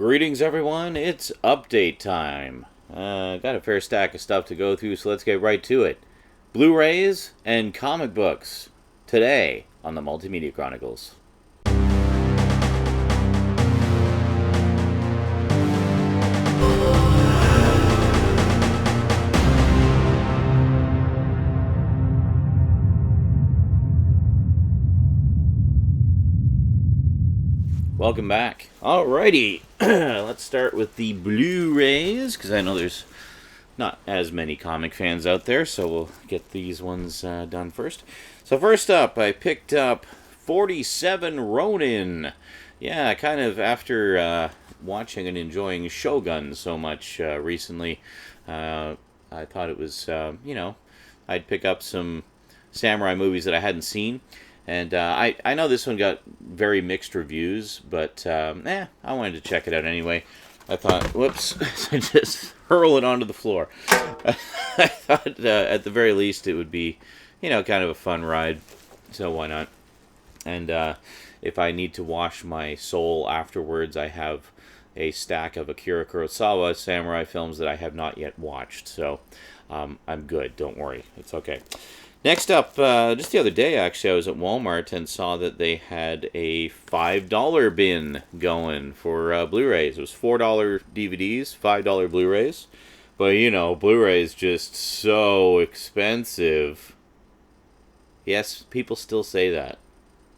Greetings, everyone. It's update time. Got a fair stack of stuff to go through, so let's get right to it. Blu-rays and comic books today on the Multimedia Chronicles. Welcome back. Alrighty, let's start with the Blu-rays, because I know there's not as many comic fans out there, so we'll get these ones done first. So first up, I picked up 47 Ronin. Yeah, kind of after watching and enjoying Shogun so much recently, I thought it was, I'd pick up some samurai movies that I hadn't seen. And I know this one got very mixed reviews, but I wanted to check it out anyway. I thought, whoops, I just hurl it onto the floor. I thought at the very least it would be, kind of a fun ride, so why not? And if I need to wash my soul afterwards, I have a stack of Akira Kurosawa samurai films that I have not yet watched, so I'm good, don't worry, it's okay. Next up, just the other day, actually, I was at Walmart and saw that they had a $5 bin going for Blu-rays. It was $4 DVDs, $5 Blu-rays. But, Blu-rays just so expensive. Yes, people still say that.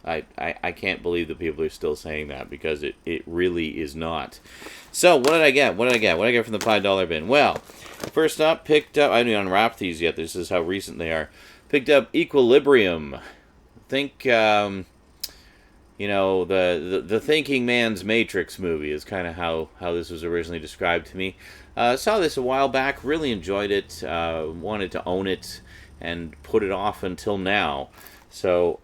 I can't believe that people are still saying that, because it really is not. So, what did I get? What did I get from the $5 bin? Well, first up, picked up, I haven't even unwrapped these yet. This is how recent they are. Picked up Equilibrium. Think, the Thinking Man's Matrix movie is kind of how this was originally described to me. Saw this a while back, really enjoyed it, wanted to own it, and put it off until now. So,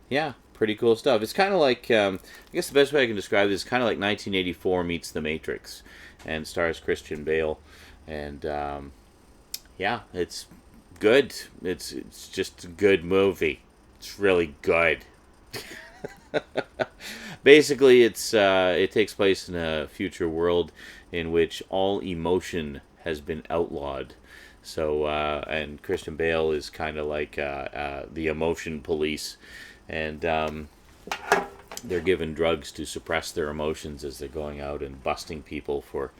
yeah, pretty cool stuff. It's kind of like, I guess the best way I can describe this is kind of like 1984 meets The Matrix, and stars Christian Bale. And, yeah, it's good. It's just a good movie. It's really good. Basically, it takes place in a future world in which all emotion has been outlawed. So, and Christian Bale is kind of like the emotion police, and they're given drugs to suppress their emotions as they're going out and busting people for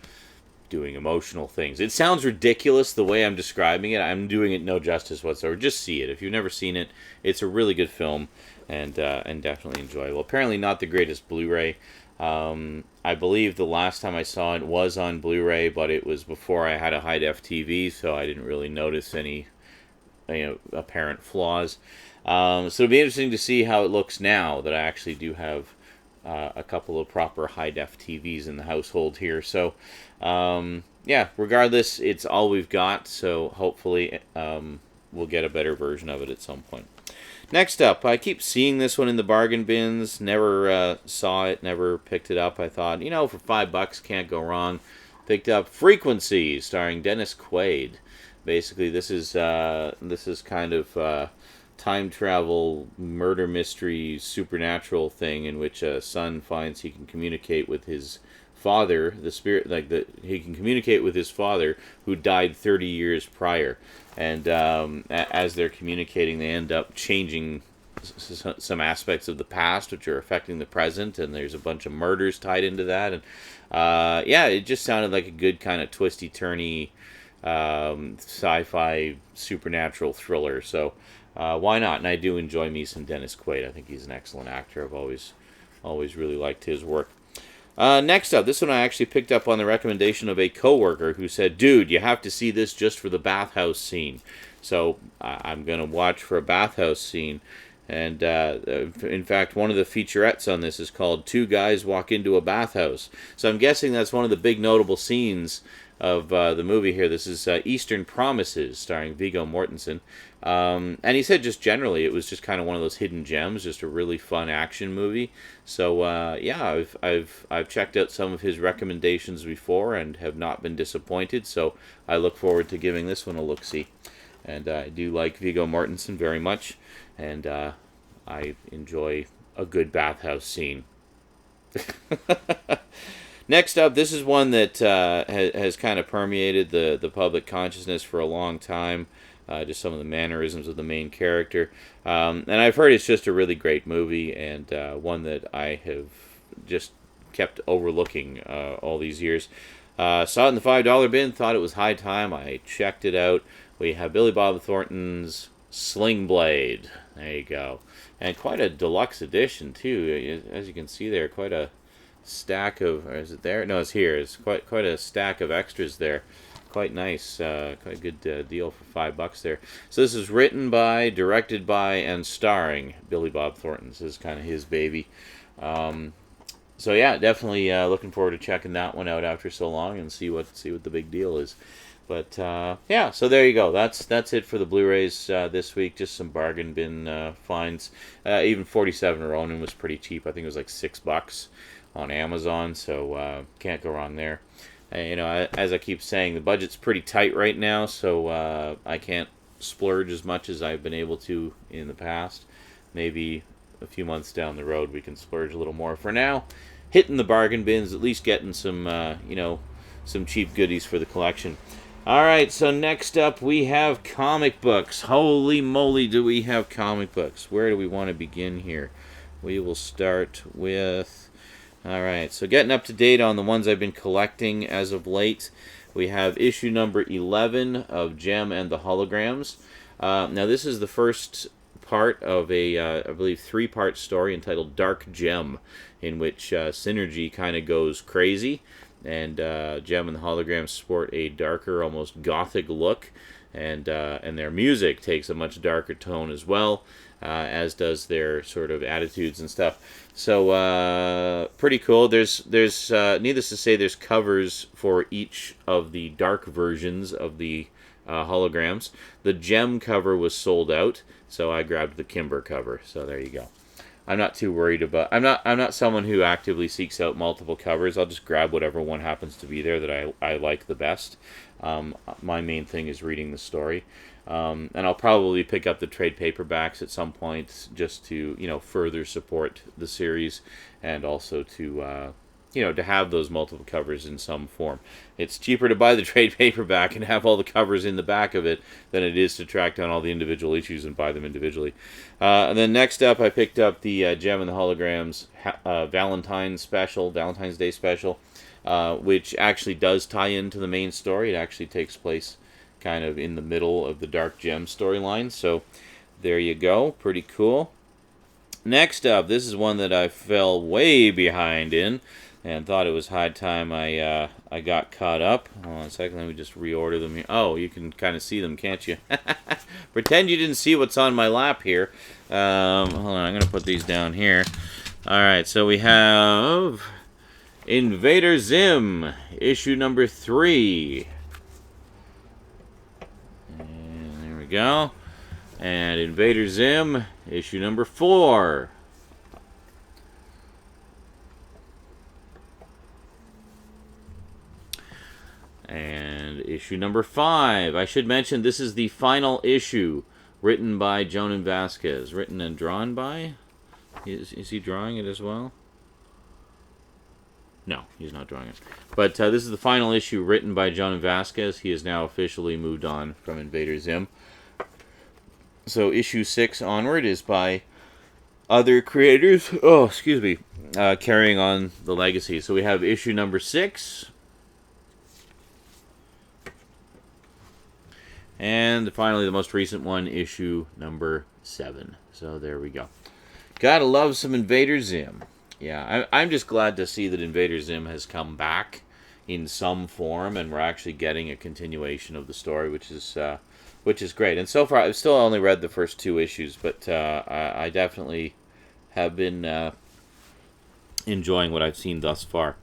doing emotional things. It sounds ridiculous the way I'm describing it. I'm doing it no justice whatsoever. Just see it. If you've never seen it, it's a really good film, and definitely enjoyable. Apparently not the greatest Blu-ray. I believe the last time I saw it was on Blu-ray, but it was before I had a high-def TV, so I didn't really notice any apparent flaws. So it'll be interesting to see how it looks now that I actually do have a couple of proper high-def TVs in the household here. So, yeah, regardless, it's all we've got, so hopefully we'll get a better version of it at some point. Next up, I keep seeing this one in the bargain bins. Never saw it, never picked it up. I thought, for $5, can't go wrong. Picked up Frequency, starring Dennis Quaid. Basically, this is kind of time travel murder mystery supernatural thing in which a son finds he can communicate with his father, the spirit, he can communicate with his father who died 30 years prior, and as they're communicating, they end up changing some aspects of the past which are affecting the present, and there's a bunch of murders tied into that, and yeah, it just sounded like a good kind of twisty turny sci-fi supernatural thriller. So why not? And I do enjoy me some Dennis Quaid. I think he's an excellent actor. I've always really liked his work. Next up, this one I actually picked up on the recommendation of a coworker who said, dude, you have to see this just for the bathhouse scene. So I'm going to watch for a bathhouse scene. And in fact, one of the featurettes on this is called Two Guys Walk Into a Bathhouse. So I'm guessing that's one of the big notable scenes of the movie here. This is Eastern Promises, starring Viggo Mortensen. And he said just generally it was just kind of one of those hidden gems, just a really fun action movie. So yeah, I've checked out some of his recommendations before and have not been disappointed. So I look forward to giving this one a look-see. And I do like Viggo Mortensen very much, and I enjoy a good bathhouse scene. Next up, this is one that has kind of permeated the public consciousness for a long time. Just some of the mannerisms of the main character. And I've heard it's just a really great movie, and one that I have just kept overlooking all these years. Saw it in the $5 bin, thought it was high time. I checked it out. We have Billy Bob Thornton's Sling Blade. There you go. And quite a deluxe edition, too. As you can see there, quite a stack of, or is it there? No, it's here. It's quite a stack of extras there. Quite nice. Quite a good deal for $5 there. So this is written by, directed by, and starring Billy Bob Thornton. This is kind of his baby. So yeah, definitely looking forward to checking that one out after so long and see what the big deal is. But yeah, so there you go. That's it for the Blu-rays this week. Just some bargain bin finds. Even 47 Ronin was pretty cheap. I think it was like $6 on Amazon. So can't go wrong there. You know, as I keep saying, the budget's pretty tight right now, so I can't splurge as much as I've been able to in the past. Maybe a few months down the road we can splurge a little more. For now, hitting the bargain bins, at least getting some you know, some cheap goodies for the collection. Alright, so next up we have comic books. Holy moly, do we have comic books. Where do we want to begin here? We will start with... Alright, so getting up to date on the ones I've been collecting as of late. We have issue number 11 of Gem and the Holograms. Now this is the first part of a, I believe, 3-part story entitled Dark Gem, in which Synergy kind of goes crazy, and Gem and the Holograms sport a darker, almost gothic look, and their music takes a much darker tone as well, as does their sort of attitudes and stuff. So pretty cool. There's needless to say, there's covers for each of the dark versions of the holograms. The Gem cover was sold out, so I grabbed the Kimber cover. So there you go. I'm not too worried about. I'm not someone who actively seeks out multiple covers. I'll just grab whatever one happens to be there that I like the best. My main thing is reading the story, and I'll probably pick up the trade paperbacks at some point just to, you know, further support the series, and also to you know, to have those multiple covers in some form. It's cheaper to buy the trade paperback and have all the covers in the back of it than it is to track down all the individual issues and buy them individually. And then next up, I picked up the Gem and the Holograms Valentine's Day special, which actually does tie into the main story. It actually takes place kind of in the middle of the Dark Gem storyline. So there you go. Pretty cool. Next up, this is one that I fell way behind in, and thought it was high time I got caught up. Hold on a second, let me just reorder them here. Oh, you can kind of see them, can't you? Pretend you didn't see what's on my lap here. Hold on, I'm going to put these down here. Alright, so we have Invader Zim, issue number 3. And there we go. And Invader Zim, issue number 4. And issue number 5. I should mention this is the final issue, written by Jonan Vasquez. Written and drawn by? Is he drawing it as well? No, he's not drawing it. But this is the final issue written by Jonan Vasquez. He has now officially moved on from Invader Zim. So issue 6 onward is by other creators. Oh, excuse me. Carrying on the legacy. So we have issue number 6. And finally, the most recent one, issue number 7. So there we go. Gotta love some Invader Zim. Yeah, I'm just glad to see that Invader Zim has come back in some form, and we're actually getting a continuation of the story, which is great. And so far, I've still only read the first 2 issues, but I definitely have been enjoying what I've seen thus far.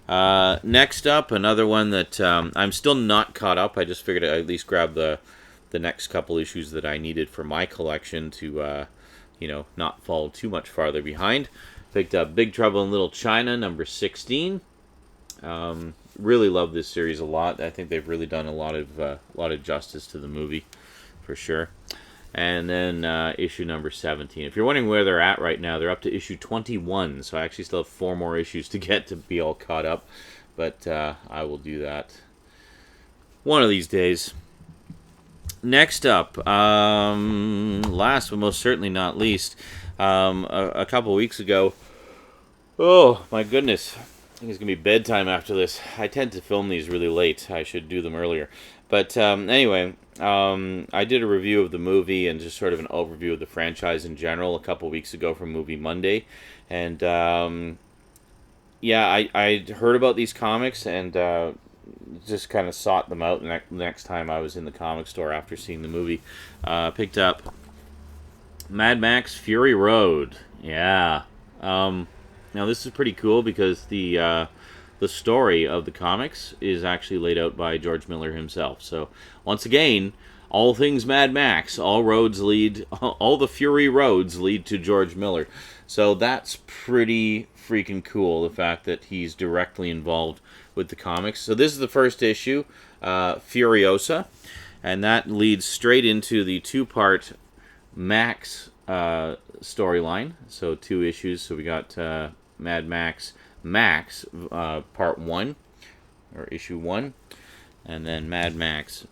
Next up, another one that I'm still not caught up. I just figured I'd at least grab the next couple issues that I needed for my collection to, you know, not fall too much farther behind. Picked up Big Trouble in Little China, number 16. Really love this series a lot. I think they've really done a lot of justice to the movie, for sure. and then issue number 17. If you're wondering where they're at right now, they're up to issue 21, so I actually still have 4 more issues to get to be all caught up, but I will do that one of these days. Next up, last but most certainly not least, a couple weeks ago, oh my goodness, I think it's going to be bedtime after this. I tend to film these really late. I should do them earlier. But anyway, I did a review of the movie and just sort of an overview of the franchise in general a couple weeks ago from Movie Monday. And yeah, I heard about these comics and just kind of sought them out next time I was in the comic store after seeing the movie. Picked up Mad Max Fury Road. Yeah. Now this is pretty cool because the story of the comics is actually laid out by George Miller himself. So once again, all things Mad Max, all the Fury roads lead to George Miller. So that's pretty freaking cool, the fact that he's directly involved with the comics. So this is the first issue, Furiosa, and that leads straight into the 2-part Max storyline. So 2 issues. So we got Mad Max Part 1, or Issue 1, and then Mad Max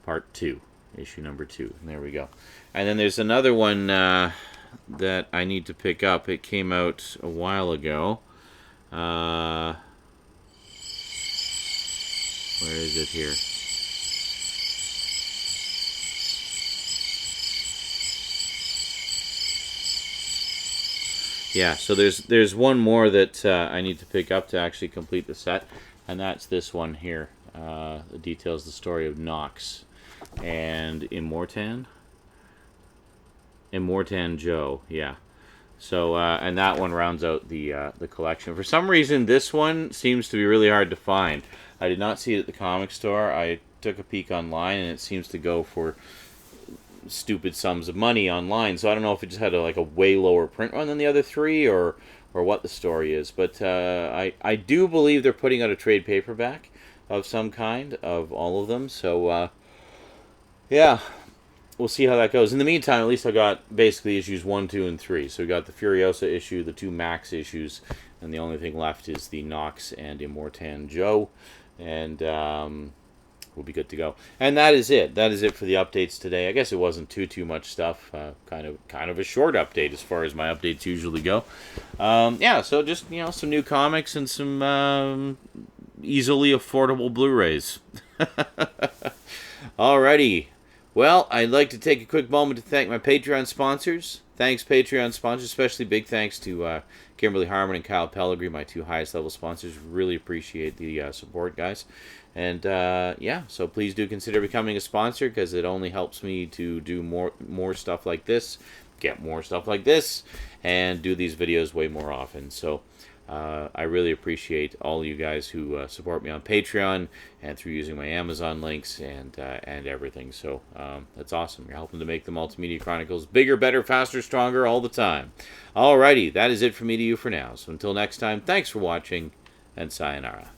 Part 2, Issue number 2. And there we go. And then there's another one that I need to pick up. It came out a while ago. Where is it here? Yeah, so there's one more that I need to pick up to actually complete the set, and that's this one here. It details the story of Nox and Immortan Joe, yeah. So and that one rounds out the collection. For some reason, this one seems to be really hard to find. I did not see it at the comic store. I took a peek online, and it seems to go for stupid sums of money online, so I don't know if it just had a way lower print run than the other 3 or what the story is, but I do believe they're putting out a trade paperback of some kind of all of them, so yeah, we'll see how that goes. In the meantime, at least I got basically issues 1, 2, and 3, so we got the Furiosa issue, the 2 Max issues, and the only thing left is the Nox and Immortan Joe, and we'll be good to go. And that is it. That is it for the updates today. I guess it wasn't too much stuff. Kind of a short update as far as my updates usually go. Yeah, so just some new comics and some easily affordable Blu-rays. Alrighty. Well, I'd like to take a quick moment to thank my Patreon sponsors. Thanks, Patreon sponsors. Especially big thanks to Kimberly Harmon and Kyle Pellegrini, my 2 highest level sponsors. Really appreciate the support, guys. And yeah, so please do consider becoming a sponsor, because it only helps me to do more stuff like this, get more stuff like this, and do these videos way more often. So I really appreciate all you guys who support me on Patreon and through using my Amazon links and everything. So that's awesome. You're helping to make the Multimedia Chronicles bigger, better, faster, stronger all the time. Alrighty, that is it from me to you for now. So until next time, thanks for watching, and sayonara.